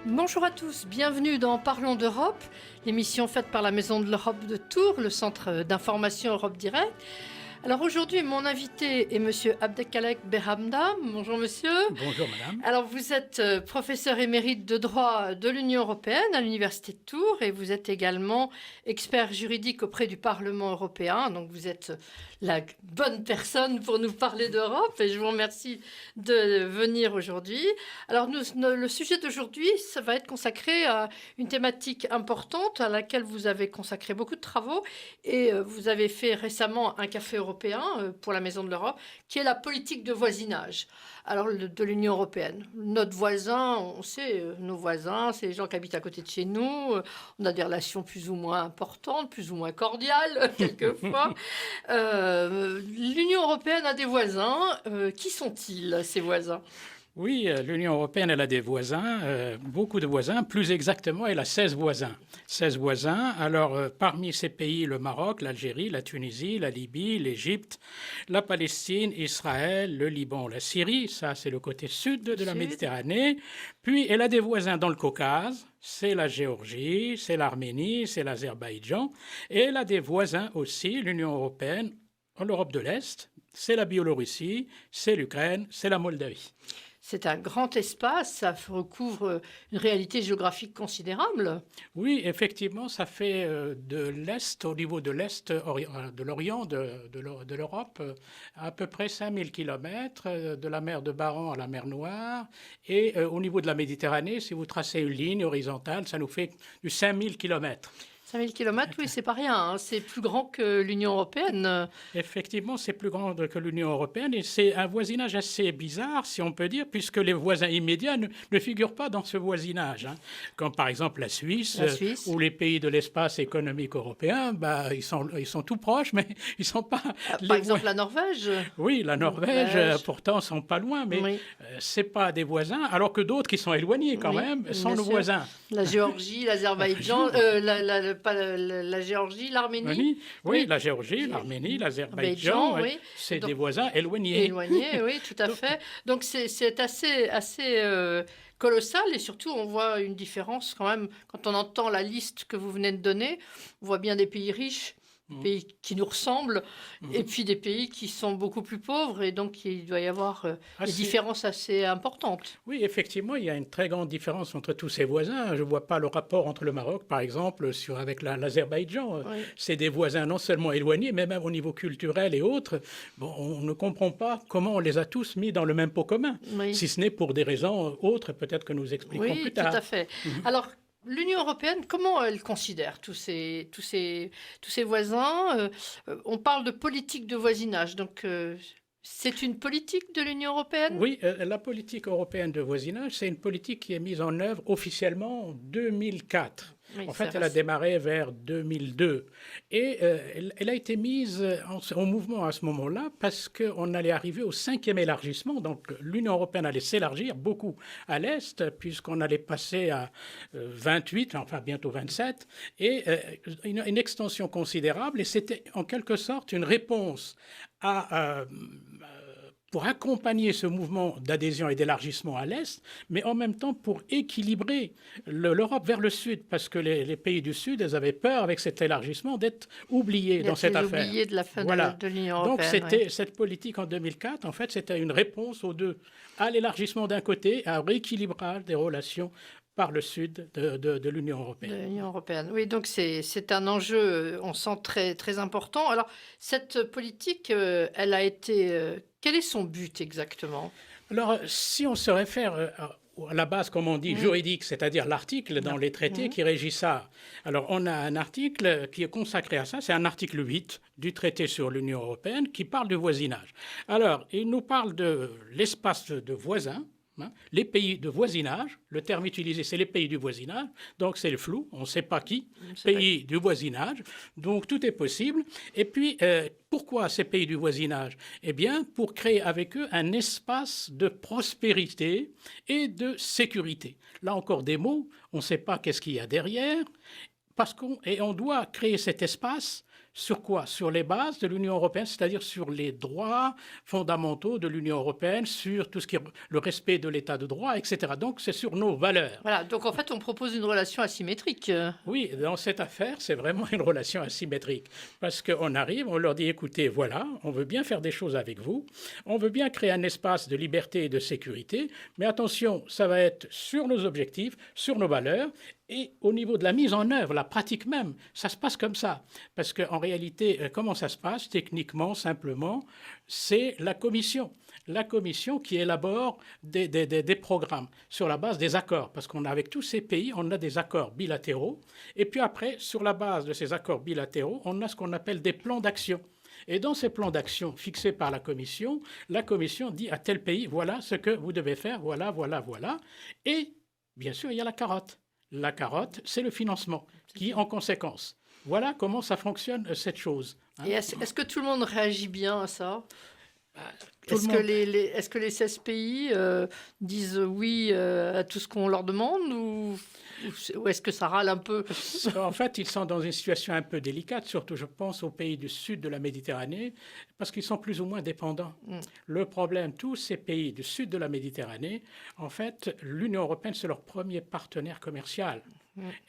Bonjour à tous, bienvenue dans Parlons d'Europe, l'émission faite par la Maison de l'Europe de Tours, le centre d'information Europe Direct. Alors aujourd'hui, mon invité est Monsieur Abdelkalek Berhamda. Bonjour monsieur. Bonjour madame. Alors vous êtes professeur émérite de droit de l'Union européenne à l'Université de Tours et vous êtes également expert juridique auprès du Parlement européen. Donc vous êtes la bonne personne pour nous parler d'Europe et je vous remercie de venir aujourd'hui. Alors le sujet d'aujourd'hui, ça va être consacré à une thématique importante à laquelle vous avez consacré beaucoup de travaux et vous avez fait récemment un café européen pour la Maison de l'Europe, qui est la politique de voisinage. Alors, de l'Union européenne. Notre voisin, on sait, nos voisins, c'est les gens qui habitent à côté de chez nous. On a des relations plus ou moins importantes, plus ou moins cordiales, quelquefois. L'Union européenne a des voisins. Qui sont-ils, ces voisins ? Oui, l'Union européenne, elle a des voisins, beaucoup de voisins. Plus exactement, elle a 16 voisins. 16 voisins. Alors, parmi ces pays, le Maroc, l'Algérie, la Tunisie, la Libye, l'Égypte, la Palestine, Israël, le Liban, la Syrie. Ça, c'est le côté sud de la Méditerranée. Puis, elle a des voisins dans le Caucase. C'est la Géorgie, c'est l'Arménie, c'est l'Azerbaïdjan. Et elle a des voisins aussi, l'Union européenne, en Europe de l'Est. C'est la Biélorussie, c'est l'Ukraine, c'est la Moldavie. C'est un grand espace, ça recouvre une réalité géographique considérable. Oui, effectivement, ça fait de l'Est, au niveau de l'Est, de l'Orient, de l'Europe, à peu près 5000 kilomètres, de la mer de Barents à la mer Noire. Et au niveau de la Méditerranée, si vous tracez une ligne horizontale, ça nous fait du 5000 kilomètres. 5000 kilomètres, oui, c'est pas rien, hein. C'est plus grand que l'Union européenne. Effectivement, c'est plus grand que l'Union européenne et c'est un voisinage assez bizarre, si on peut dire, puisque les voisins immédiats ne figurent pas dans ce voisinage. Hein. Comme par exemple la Suisse. Ou les pays de l'espace économique européen, bah, ils sont tout proches, mais ils sont pas... Par exemple, la Norvège. Oui, la Norvège, pourtant, sont pas loin, mais oui. C'est pas des voisins, alors que d'autres qui sont éloignés quand même sont nos voisins. La Géorgie, l'Azerbaïdjan, la Géorgie, l'Arménie. Oui, la Géorgie, l'Arménie, l'Azerbaïdjan, oui. C'est des voisins éloignés. Éloignés, oui, tout à fait. Donc c'est assez colossal et surtout on voit une différence quand même quand on entend la liste que vous venez de donner. On voit bien des pays riches, des pays qui nous ressemblent, et puis des pays qui sont beaucoup plus pauvres, et donc il doit y avoir des différences assez importantes. Oui, effectivement, il y a une très grande différence entre tous ces voisins. Je ne vois pas le rapport entre le Maroc, par exemple, avec l'Azerbaïdjan. Oui. C'est des voisins non seulement éloignés, mais même au niveau culturel et autres. Bon, on ne comprend pas comment on les a tous mis dans le même pot commun, si ce n'est pour des raisons autres, peut-être que nous expliquerons plus tard. Oui, tout à fait. Alors, l'Union européenne, comment elle considère tous ces voisins on parle de politique de voisinage, donc c'est une politique de l'Union européenne ? Oui, la politique européenne de voisinage, c'est une politique qui est mise en œuvre officiellement en 2004. Oui, en fait, elle a démarré vers 2002 et elle a été mise en mouvement à ce moment-là parce qu'on allait arriver au 5e élargissement. Donc, l'Union européenne allait s'élargir beaucoup à l'Est puisqu'on allait passer à 28, enfin bientôt 27, et une extension considérable. Et c'était en quelque sorte une réponse pour accompagner ce mouvement d'adhésion et d'élargissement à l'Est, mais en même temps pour équilibrer l'Europe vers le Sud, parce que les pays du Sud, ils avaient peur avec cet élargissement d'être oubliés dans cette affaire. Oubliés de la fin de l'Union européenne. Donc cette politique en 2004, en fait, c'était une réponse aux deux, à l'élargissement d'un côté, à un rééquilibrage des relations par le sud de l'Union européenne. De l'Union européenne. Oui, donc c'est un enjeu, on sent très, très important. Alors, cette politique, elle a été... quel est son but exactement ? Alors, si on se réfère à la base, comme on dit, juridique, c'est-à-dire l'article dans les traités qui régit ça. Alors, on a un article qui est consacré à ça, c'est un article 8 du traité sur l'Union européenne qui parle du voisinage. Alors, il nous parle de l'espace de voisins, les pays de voisinage, le terme utilisé, c'est les pays du voisinage, donc c'est le flou, on ne sait pas qui, pays du voisinage, donc tout est possible. Et puis, pourquoi ces pays du voisinage ? Eh bien, pour créer avec eux un espace de prospérité et de sécurité. Là encore des mots, on ne sait pas qu'est-ce qu'il y a derrière, on doit créer cet espace Sur quoi? Sur les bases de l'Union européenne, c'est-à-dire sur les droits fondamentaux de l'Union européenne, sur tout ce qui est le respect de l'état de droit, etc. Donc c'est sur nos valeurs. Voilà, donc en fait, on propose une relation asymétrique. Oui, dans cette affaire, c'est vraiment une relation asymétrique. Parce qu'on arrive, on leur dit, écoutez, voilà, on veut bien faire des choses avec vous, on veut bien créer un espace de liberté et de sécurité, mais attention, ça va être sur nos objectifs, sur nos valeurs, et au niveau de la mise en œuvre, la pratique même, ça se passe comme ça. Parce qu'en réalité, comment ça se passe techniquement, simplement, c'est la Commission. La Commission qui élabore des programmes sur la base des accords. Parce qu'on a avec tous ces pays, on a des accords bilatéraux. Et puis après, sur la base de ces accords bilatéraux, on a ce qu'on appelle des plans d'action. Et dans ces plans d'action fixés par la Commission dit à tel pays, voilà ce que vous devez faire, voilà, voilà, voilà. Et bien sûr, il y a la carotte. La carotte, c'est le financement qui, en conséquence. Voilà comment ça fonctionne, cette chose. Et est-ce que tout le monde réagit bien à ça? Est-ce que les 16 pays disent oui à tout ce qu'on leur demande ou est-ce que ça râle un peu? En fait, ils sont dans une situation un peu délicate, surtout je pense aux pays du sud de la Méditerranée, parce qu'ils sont plus ou moins dépendants. Le problème, tous ces pays du sud de la Méditerranée, en fait, l'Union européenne, c'est leur premier partenaire commercial.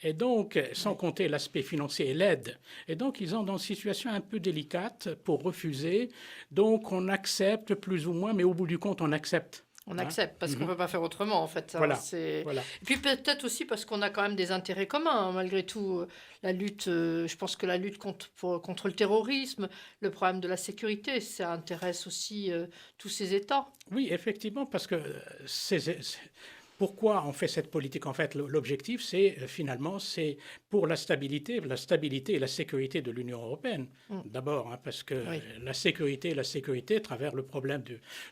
Et donc, sans compter l'aspect financier et l'aide. Et donc, ils sont dans une situation un peu délicate pour refuser. Donc, on accepte plus ou moins, mais au bout du compte, on accepte. On accepte parce qu'on ne peut pas faire autrement, en fait. Voilà. Et puis peut-être aussi parce qu'on a quand même des intérêts communs, malgré tout. La lutte, je pense que la lutte contre le terrorisme, le problème de la sécurité, ça intéresse aussi tous ces États. Oui, effectivement, parce que pourquoi on fait cette politique? En fait, l'objectif, c'est finalement, c'est pour la stabilité et la sécurité de l'Union européenne. D'abord, parce que la sécurité à travers le problème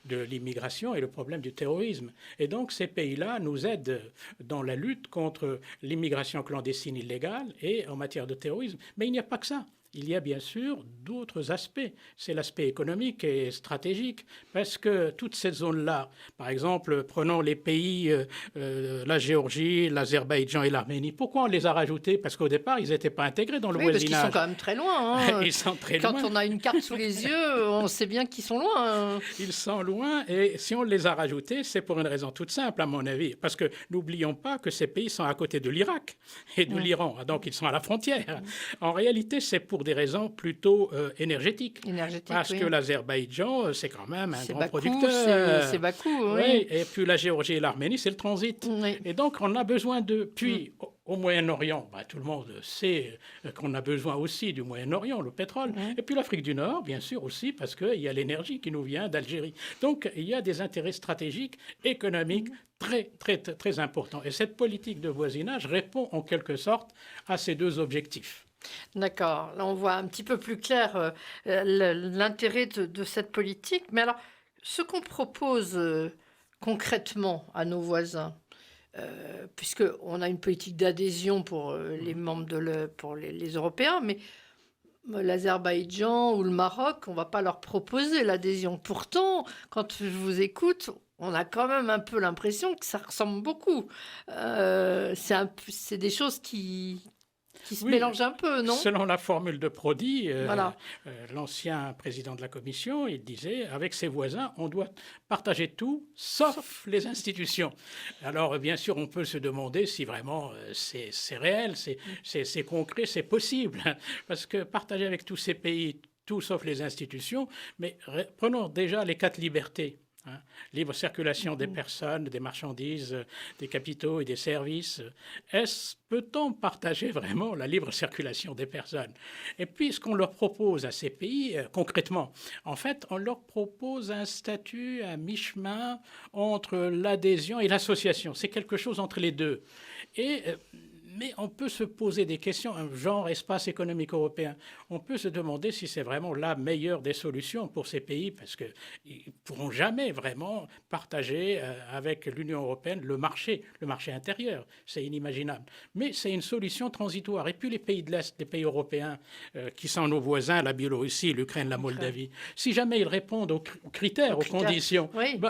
de l'immigration et le problème du terrorisme. Et donc, ces pays-là nous aident dans la lutte contre l'immigration clandestine illégale et en matière de terrorisme. Mais il n'y a pas que ça. Il y a bien sûr d'autres aspects. C'est l'aspect économique et stratégique, parce que toute cette zone-là, par exemple, prenons les pays, la Géorgie, l'Azerbaïdjan et l'Arménie, pourquoi on les a rajoutés? Parce qu'au départ, ils n'étaient pas intégrés dans le voisinage. Parce qu'ils sont quand même très loin. Hein. Ils sont très loin. Quand on a une carte sous les yeux, on sait bien qu'ils sont loin. Ils sont loin, et si on les a rajoutés, c'est pour une raison toute simple, à mon avis. Parce que n'oublions pas que ces pays sont à côté de l'Irak et de l'Iran, donc ils sont à la frontière. En réalité, c'est pour des raisons plutôt énergétiques. Parce que l'Azerbaïdjan, c'est quand même un grand producteur. C'est Bakou, oui. Et puis la Géorgie et l'Arménie, c'est le transit. Oui. Et donc, on a besoin de... Puis, au Moyen-Orient, tout le monde sait qu'on a besoin aussi du Moyen-Orient, le pétrole. Et puis l'Afrique du Nord, bien sûr aussi, parce qu'il y a l'énergie qui nous vient d'Algérie. Donc, il y a des intérêts stratégiques, économiques, très, très, très importants. Et cette politique de voisinage répond en quelque sorte à ces deux objectifs. D'accord. Là, on voit un petit peu plus clair l'intérêt de cette politique. Mais alors, ce qu'on propose concrètement à nos voisins, puisqu'on a une politique d'adhésion pour les membres pour les Européens, mais l'Azerbaïdjan ou le Maroc, on ne va pas leur proposer l'adhésion. Pourtant, quand je vous écoute, on a quand même un peu l'impression que ça ressemble beaucoup. C'est des choses qui se mélange un peu, non? Selon la formule de Prodi, l'ancien président de la Commission, il disait, avec ses voisins, on doit partager tout, sauf les institutions. Alors, bien sûr, on peut se demander si vraiment c'est réel, c'est concret, c'est possible. Parce que partager avec tous ces pays, tout sauf les institutions, mais prenons déjà les 4 libertés. Libre circulation des personnes, des marchandises, des capitaux et des services. Peut-on partager vraiment la libre circulation des personnes? Et puis, ce qu'on leur propose à ces pays, concrètement, en fait, on leur propose un statut à mi-chemin entre l'adhésion et l'association. C'est quelque chose entre les deux. Mais on peut se poser des questions, genre espace économique européen. On peut se demander si c'est vraiment la meilleure des solutions pour ces pays, parce qu'ils ne pourront jamais vraiment partager avec l'Union européenne le marché intérieur. C'est inimaginable. Mais c'est une solution transitoire. Et puis les pays de l'Est, les pays européens qui sont nos voisins, la Biélorussie, l'Ukraine, la Moldavie, si jamais ils répondent aux critères, aux conditions... Oui.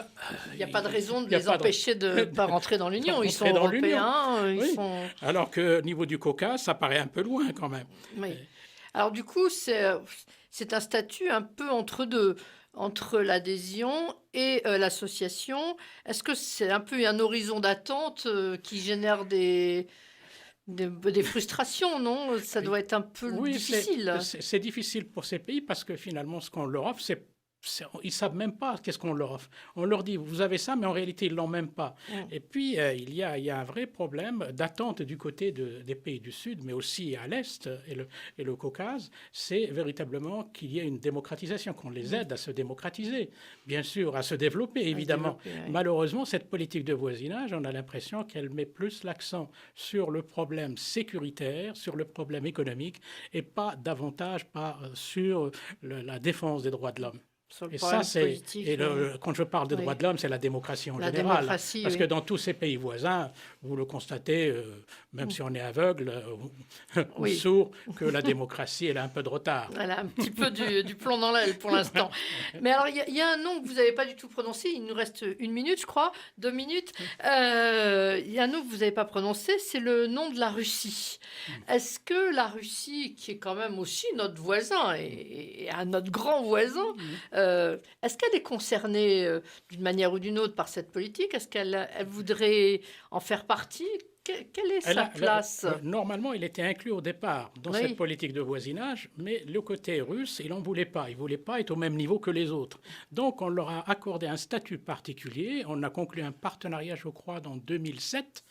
Il n'y a pas de raison de les empêcher de ne pas rentrer dans l'Union. Ils sont européens. Alors qu'au niveau du Caucase, ça paraît un peu loin quand même. Oui. Alors du coup, c'est un statut un peu entre deux, entre l'adhésion et l'association. Est-ce que c'est un peu un horizon d'attente qui génère des frustrations, non? Ça doit être un peu Oui, difficile. c'est difficile pour ces pays parce que finalement, ce qu'on leur offre, ils ne savent même pas qu'est-ce qu'on leur offre. On leur dit, vous avez ça, mais en réalité, ils ne l'ont même pas. Et puis, il y a un vrai problème d'attente du côté des pays du Sud, mais aussi à l'Est et le Caucase. C'est véritablement qu'il y ait une démocratisation, qu'on les aide à se démocratiser, bien sûr, à se développer, évidemment. Oui. Malheureusement, cette politique de voisinage, on a l'impression qu'elle met plus l'accent sur le problème sécuritaire, sur le problème économique, et pas davantage sur la défense des droits de l'homme. Et ça, quand je parle de droits de l'homme, c'est la démocratie en général. Démocratie, parce que dans tous ces pays voisins, vous le constatez, même si on est aveugle ou sourd, que la démocratie, elle a un peu de retard. Elle a un petit peu du plomb dans l'aile pour l'instant. Mais alors, il y a un nom que vous n'avez pas du tout prononcé. Il nous reste 1 minute, je crois, 2 minutes. Il y a un nom que vous n'avez pas prononcé, c'est le nom de la Russie. Est-ce que la Russie, qui est quand même aussi notre voisin et notre grand voisin, est-ce qu'elle est concernée d'une manière ou d'une autre par cette politique? Est-ce qu'elle voudrait en faire partie? Quelle est sa place? Normalement, il était inclus au départ dans cette politique de voisinage, mais le côté russe, il n'en voulait pas. Il ne voulait pas être au même niveau que les autres. Donc, on leur a accordé un statut particulier. On a conclu un partenariat, je crois, en 2007.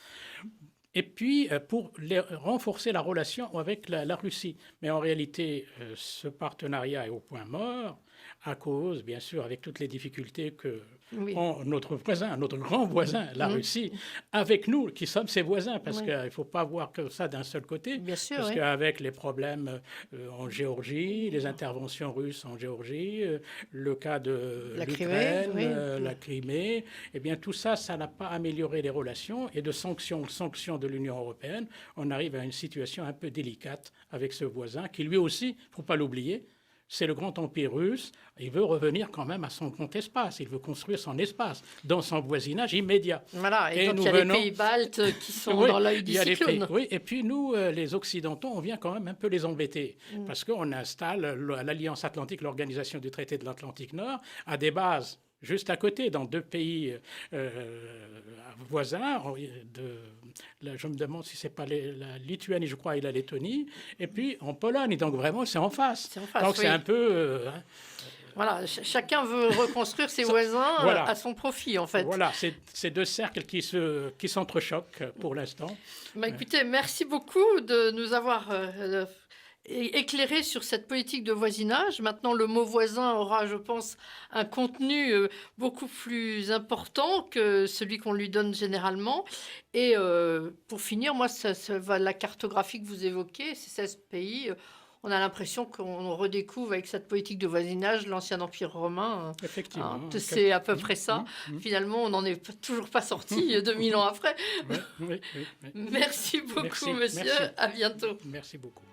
Et puis, pour renforcer la relation avec la Russie. Mais en réalité, ce partenariat est au point mort, à cause, bien sûr, avec toutes les difficultés que notre voisin, notre grand voisin, la Russie, avec nous, qui sommes ses voisins, parce qu'il ne faut pas voir que ça d'un seul côté. Bien sûr, parce qu'avec les problèmes en Géorgie, les interventions russes en Géorgie, le cas de l'Ukraine, la Crimée, eh bien, tout ça, ça n'a pas amélioré les relations. Et de sanctions de l'Union européenne, on arrive à une situation un peu délicate avec ce voisin, qui lui aussi, il ne faut pas l'oublier, c'est le grand empire russe. Il veut revenir quand même à son grand espace. Il veut construire son espace dans son voisinage immédiat. Voilà, et donc il y a les pays baltes qui sont dans l'œil du cyclone. Et puis nous, les Occidentaux, on vient quand même un peu les embêter. Parce qu'on installe l'Alliance Atlantique, l'Organisation du traité de l'Atlantique Nord, à des bases juste à côté, dans 2 pays voisins. Je me demande si ce n'est pas la Lituanie, je crois, et la Lettonie. Et puis en Pologne. Donc vraiment, c'est en face. Donc c'est un peu... Voilà, chacun veut reconstruire ses voisins à son profit, en fait. Voilà, c'est 2 cercles qui s'entrechoquent pour l'instant. Écoutez, merci beaucoup de nous avoir éclairé sur cette politique de voisinage. Maintenant, le mot voisin aura, je pense, un contenu beaucoup plus important que celui qu'on lui donne généralement. Et pour finir, moi, la cartographie que vous évoquez, ces 16 pays... on a l'impression qu'on redécouvre avec cette politique de voisinage l'ancien empire romain. Effectivement. C'est à peu près ça. Finalement, on n'en est toujours pas sorti 2000 ans après. Oui. Merci beaucoup, monsieur. Merci. À bientôt. Merci beaucoup.